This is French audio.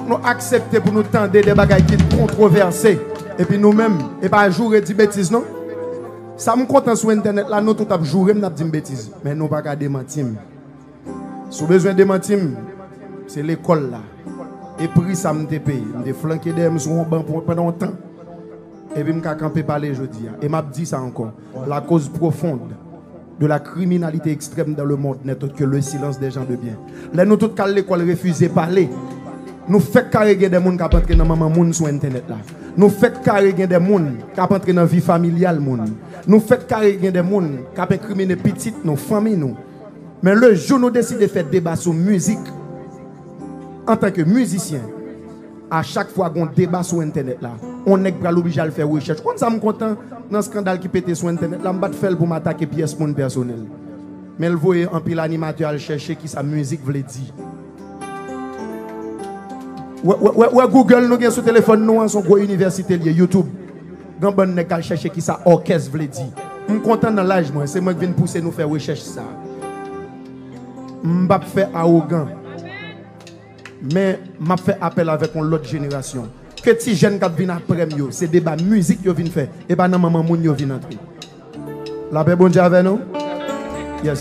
que nous acceptons pour nous tendre des bagages qui sont controversés. Et puis nous-mêmes, et pas jouer des bêtises, non? Ça me content sur Internet, là, nous tout à jouer, nous avons dit bêtises. Mais nous pas qu'à démentir. Si vous avez besoin de démentir, c'est l'école là. Et prix ça me paye. Je flanqué des sur un banc pendant longtemps. Et puis je camper parler aujourd'hui. Et m'a dit ça encore. La cause profonde de la criminalité extrême dans le monde n'est autre que le silence des gens de bien. Là nous tous à l'école refuser parler. Nous faisons carrément des gens qui entrent dans maman moun sur internet là. Nous faisons carrément des gens qui entrent dans la vie familiale moun. Nous faisons carrément des gens qui incriminent petites nos familles nous. Mais le jour nous décidons de faire débat sur musique en tant que musicien, à chaque fois qu'on débat sur internet là, on est pas obligé de faire recherche. Quand ça me content dans le scandale qui pète sur internet, là je vais faire pour m'attaquer pièce mon personnel. Mais le voyez en pile animateur à chercher qui sa musique veut dire. Ouais Google nous sur téléphone nous son gros université lié YouTube. Grand bon nèg à chercher qui sa orchestre veut dire. Je content dans l'âge moi, c'est moi qui viens pousser nous faire recherche ça. Je pas faire arrogant. Mais je fais appel avec l'autre génération. Que si jeunes qui viennent après moi, c'est débat musique qui viennent faire et pas dans maman moun qui viennent entrer. La paix bon Dieu avec nous. Yes.